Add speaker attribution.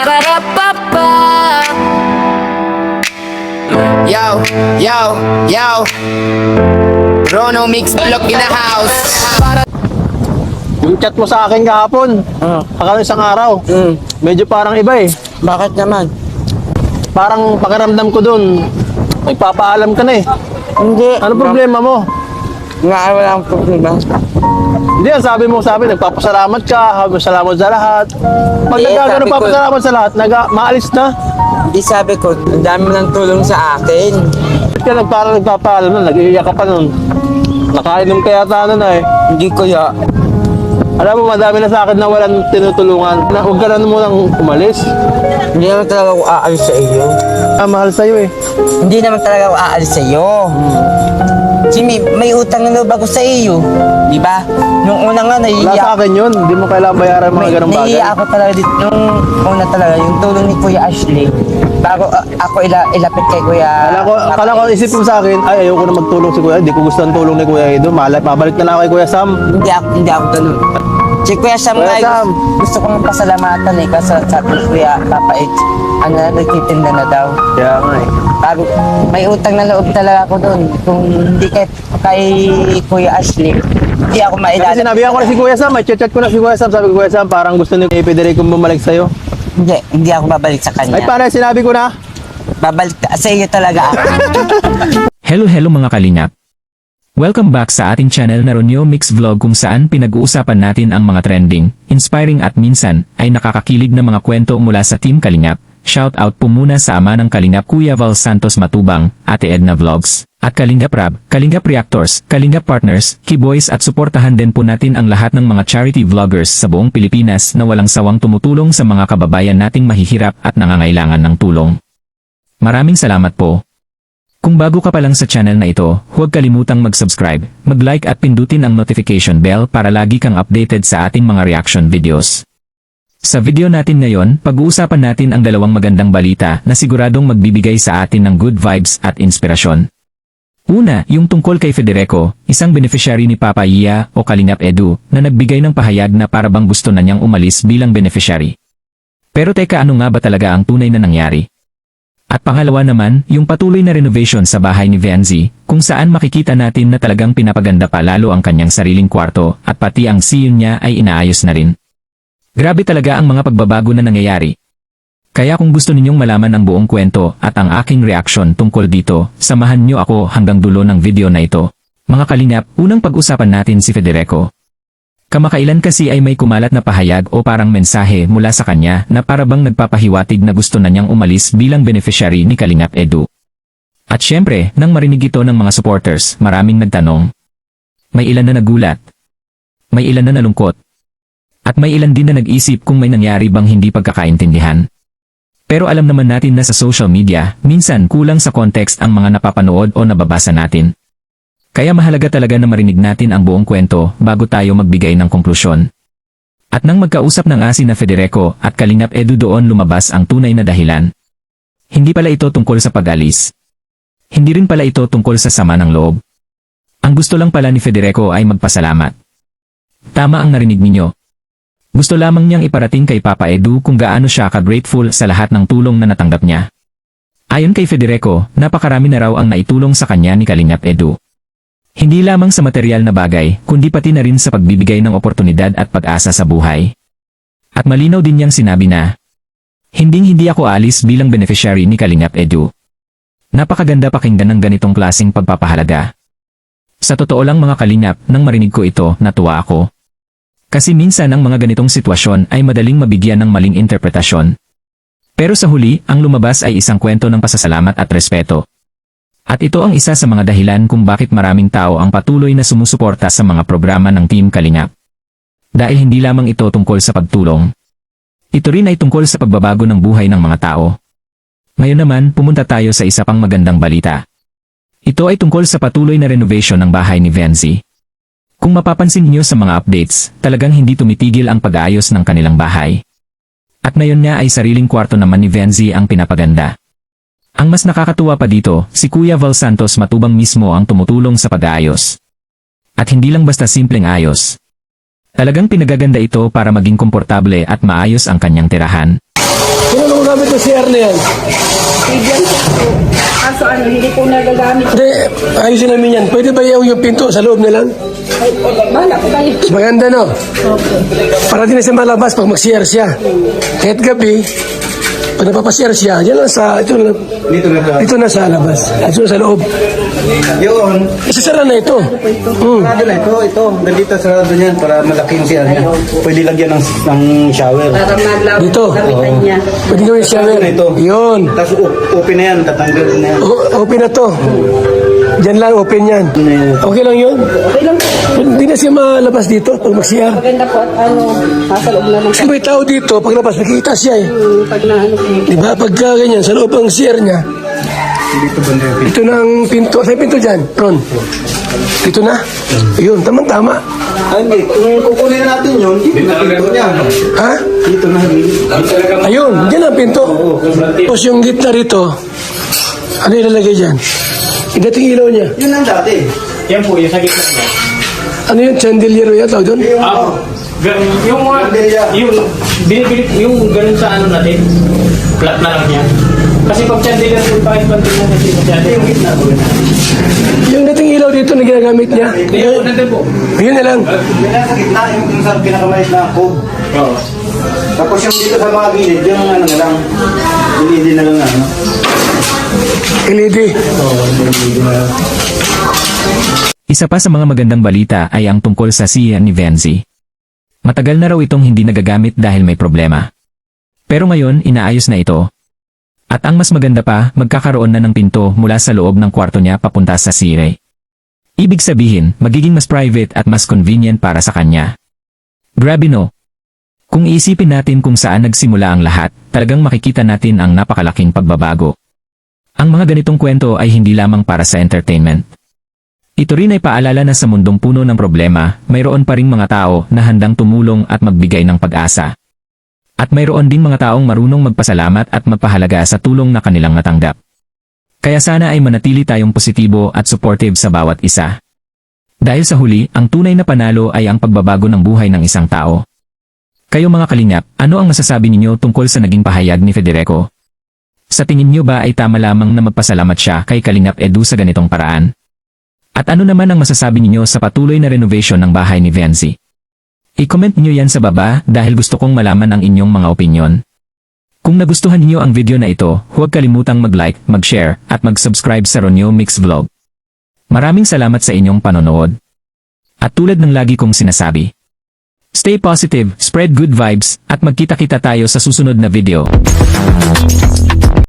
Speaker 1: Ba-da-da-ba-ba. Yo, yo, yo. Rono Mix Vlog in the house.
Speaker 2: Yung chat mo sa akin kahapon, akala isang araw, medyo parang iba eh.
Speaker 3: Bakit naman?
Speaker 2: Parang pakiramdam ko dun, nagpapaalam ka na eh.
Speaker 3: Hindi.
Speaker 2: Ano problema mo?
Speaker 3: Nga, wala akong problema.
Speaker 2: Hindi, ang sabi mo sa akin, nagpapasalamat ka, salamat sa lahat. Pag
Speaker 3: Hindi,
Speaker 2: nagkagano
Speaker 3: sabi ko-
Speaker 2: papasalamat sa lahat, maalis na.
Speaker 3: Hindi, sabi ko, ang dami mo ng tulong sa akin.
Speaker 2: Ba't ka parang nagpapaalam na, nag-iiyak ka pa nun. Nakainom ka yata na eh.
Speaker 3: Hindi ko ya.
Speaker 2: Alam mo, madami na sa akin na walang tinutulungan. Huwag ka na munang umalis.
Speaker 3: Hindi naman talaga ako aalis sa iyo.
Speaker 2: Mahal sa'yo eh.
Speaker 3: Hindi naman talaga ako aalis sa iyo. Jimmy, may utang na loob ako sa iyo. Di ba? Nung una nga,
Speaker 2: Wala sa
Speaker 3: naiiyak.
Speaker 2: akin yun, hindi mo kailangan bayaran mga ganong bagay.
Speaker 3: Naiiyak ako talaga dito. Nung una talaga, yung tulong ni Kuya Ashley. Bago ako ilapit kay Kuya.
Speaker 2: Akala ko isip mo sa akin, ay ayoko na magtulong si Kuya, hindi ko gusto ang tulong ni Kuya Edo, mabalik na lang ako kay Kuya Sam.
Speaker 3: Hindi ako ganun. Si Kuya Sam
Speaker 2: Kuya
Speaker 3: nga,
Speaker 2: Sam.
Speaker 3: gusto kong pasalamatan eh. Kasi sabi ni Kuya Papa H, nagtitinda na daw.
Speaker 2: Kaya nga eh.
Speaker 3: Bago, may utang na loob talaga ako doon. Kung hindi kay Kuya Ashley, hindi ako
Speaker 2: Kasi
Speaker 3: mailalap.
Speaker 2: sinabihan ko na si Kuya Sam, chat ko na si Kuya Sam, sabi ko Kuya Sam, parang gusto ni Federico bumalik sa'yo.
Speaker 3: Hindi ako babalik sa
Speaker 2: Ay
Speaker 3: kanya.
Speaker 2: paano, sinabi ko na.
Speaker 3: Babalik sa iyo talaga ako.
Speaker 4: Hello mga kalingap! Welcome back sa ating channel na Ronyo Mix Vlog kung saan pinag-uusapan natin ang mga trending, inspiring at minsan ay nakakakilig na mga kwento mula sa Team Kalingap. Shout out po muna sa ama ng Kalingap Kuya Val Santos Matubang, Ate Edna Vlogs, at Kalingap Rab, Kalingap Reactors, Kalingap Partners, Keyboys at suportahan din po natin ang lahat ng mga charity vloggers sa buong Pilipinas na walang sawang tumutulong sa mga kababayan nating mahihirap at nangangailangan ng tulong. Maraming salamat po. Kung bago ka pa lang sa channel na ito, huwag kalimutang mag-subscribe, mag-like at pindutin ang notification bell para lagi kang updated sa ating mga reaction videos. Sa video natin ngayon, pag-uusapan natin ang dalawang magandang balita na siguradong magbibigay sa atin ng good vibes at inspirasyon. Una, yung tungkol kay Federico, isang beneficiary ni Papa Iya o Kalingap Edu, na nagbigay ng pahayag na parabang gusto na niyang umalis bilang beneficiary. Pero teka, ano nga ba talaga ang tunay na nangyari? At pangalawa naman, yung patuloy na renovation sa bahay ni Venzi, kung saan makikita natin na talagang pinapaganda pa lalo ang kanyang sariling kwarto at pati ang siyon niya ay inaayos na rin. Grabe talaga ang mga pagbabago na nangyayari. Kaya kung gusto ninyong malaman ang buong kwento at ang aking reaksyon tungkol dito, samahan niyo ako hanggang dulo ng video na ito. Mga kalingap, unang pag-usapan natin si Federico. Kamakailan kasi ay may kumalat na pahayag o parang mensahe mula sa kanya na parabang nagpapahiwatig na gusto na niyang umalis bilang beneficiary ni Kalingap Edu. At syempre, nang marinig ito ng mga supporters, maraming nagtanong. May ilan na nagulat. May ilan na nalungkot. At may ilan din na nag-isip kung may nangyari bang hindi pagkakaintindihan. Pero alam naman natin na sa social media, minsan kulang sa context ang mga napapanood o nababasa natin. Kaya mahalaga talaga na marinig natin ang buong kwento bago tayo magbigay ng konklusyon. At nang magkausap ng asin na Federico at Kalingap Edu, doon lumabas ang tunay na dahilan. Hindi pala ito tungkol sa pag-alis. Hindi rin pala ito tungkol sa sama ng loob. Ang gusto lang pala ni Federico ay magpasalamat. Tama ang narinig ninyo. Gusto lamang niyang iparating kay Papa Edu kung gaano siya ka-grateful sa lahat ng tulong na natanggap niya. Ayon kay Federico, napakarami na raw ang naitulong sa kanya ni Kalingap Edu. Hindi lamang sa material na bagay, kundi pati na rin sa pagbibigay ng oportunidad at pag-asa sa buhay. At malinaw din niyang sinabi na, hindi ako alis bilang beneficiary ni Kalingap Edu. Napakaganda pakinggan ng ganitong klaseng pagpapahalaga. Sa totoo lang mga kalingap, nang marinig ko ito, natuwa ako. Kasi minsan ang mga ganitong sitwasyon ay madaling mabigyan ng maling interpretasyon. Pero sa huli, ang lumabas ay isang kwento ng pasasalamat at respeto. At ito ang isa sa mga dahilan kung bakit maraming tao ang patuloy na sumusuporta sa mga programa ng Team Kalingap. Dahil hindi lamang ito tungkol sa pagtulong. Ito rin ay tungkol sa pagbabago ng buhay ng mga tao. Ngayon naman, pumunta tayo sa isa pang magandang balita. Ito ay tungkol sa patuloy na renovation ng bahay ni Venzi. Kung mapapansin niyo sa mga updates, talagang hindi tumitigil ang pag-aayos ng kanilang bahay. At ngayon nga ay sariling kwarto naman ni Venzi ang pinapaganda. Ang mas nakakatuwa pa dito, si Kuya Val Santos Matubang mismo ang tumutulong sa pag-aayos. At hindi lang basta simpleng ayos. Talagang pinagaganda ito para maging komportable at maayos ang kanyang tirahan.
Speaker 2: Sino
Speaker 5: gamit ng CR na yan?
Speaker 6: Bigyan ko po. Kaso ano, hindi po nagagamit.
Speaker 5: Hindi, ayusin namin yan. Pwede ba yung pinto sa loob na lang?
Speaker 6: Ay, bahala po kayo.
Speaker 5: Mas maganda, no? Para din na siya malabas pag mag-CR siya. Kahit gabi, pag napapasiyar siya, yan lang sa, ito na sa labas. Ito na sa loob.
Speaker 7: Yun.
Speaker 5: Isasara na ito.
Speaker 7: Sarado na ito. Nandito sarado niyan para malaki yung CR niya. Pwede lagyan ng shower.
Speaker 6: Para maglaw
Speaker 5: Dito.
Speaker 6: gamitan niya.
Speaker 5: Pwede gawin siya.
Speaker 7: Sarado na ito.
Speaker 5: Yun.
Speaker 7: Tapos open na yan, tatanggal na yan.
Speaker 5: Open na to. Diyan lang, open yan. Okay lang yun?
Speaker 6: Okay lang po.
Speaker 5: Hindi na siya malabas dito pag mag-CR.
Speaker 6: Maganda po at ano, nasa loob na lang.
Speaker 5: Kasi may tao dito, paglabas, nakikita siya eh.
Speaker 6: Pag na ano po.
Speaker 5: Di ba? Pagka ganyan, sa loob ng CR niya, ito na ang pinto. Saan yung pinto dyan, Ron? Ito na? Yun, tamang-tama.
Speaker 7: Hindi, kung kukunin natin yun, dito na pinto niya.
Speaker 5: Ha?
Speaker 7: Dito na.
Speaker 5: Ayun, dyan ang pinto. Tapos yung gitna rito, ano ilalagay dyan? Yung dating ilaw niya.
Speaker 7: Yun ang dati.
Speaker 2: Yan po, yung sa gitna niya.
Speaker 5: Ano yun? Chandelier yan tawag doon?
Speaker 2: Yung yung ganun sa ano natin, flat na lang yan. Kasi pag chandelier po, pakispantin na kasi masyado. Yung gitna po.
Speaker 5: Yung dating ilaw dito na ginagamit niya.
Speaker 2: Yung nandun po.
Speaker 5: Yun na lang.
Speaker 7: Yung nasa gitna, yung sa pinakamalis na code.
Speaker 2: Oo.
Speaker 7: Tapos yung dito sa mga gilid, yung ano na lang. Gilid na lang ano.
Speaker 5: LED.
Speaker 4: Isa pa sa mga magandang balita ay ang tungkol sa CR ni Venzi. Matagal na raw itong hindi nagagamit dahil may problema. Pero ngayon, inaayos na ito. At ang mas maganda pa, magkakaroon na ng pinto mula sa loob ng kwarto niya papunta sa sire. Ibig sabihin, magiging mas private at mas convenient para sa kanya. Grabe no? Kung iisipin natin kung saan nagsimula ang lahat, talagang makikita natin ang napakalaking pagbabago. Ang mga ganitong kwento ay hindi lamang para sa entertainment. Ito rin ay paalala na sa mundong puno ng problema, mayroon pa ring mga tao na handang tumulong at magbigay ng pag-asa. At mayroon ding mga taong marunong magpasalamat at magpahalaga sa tulong na kanilang natanggap. Kaya sana ay manatili tayong positibo at supportive sa bawat isa. Dahil sa huli, ang tunay na panalo ay ang pagbabago ng buhay ng isang tao. Kayo mga kalingap, ano ang masasabi ninyo tungkol sa naging pahayag ni Federico? Sa tingin niyo ba ay tama lamang na magpasalamat siya kay Kalingap Edu sa ganitong paraan? At ano naman ang masasabi ninyo sa patuloy na renovation ng bahay ni Venzi? I-comment niyo yan sa baba dahil gusto kong malaman ang inyong mga opinyon. Kung nagustuhan niyo ang video na ito, huwag kalimutang mag-like, mag-share, at mag-subscribe sa Ronyo Mix Vlog. Maraming salamat sa inyong panonood. At tulad ng lagi kong sinasabi, stay positive, spread good vibes, at magkita-kita tayo sa susunod na video.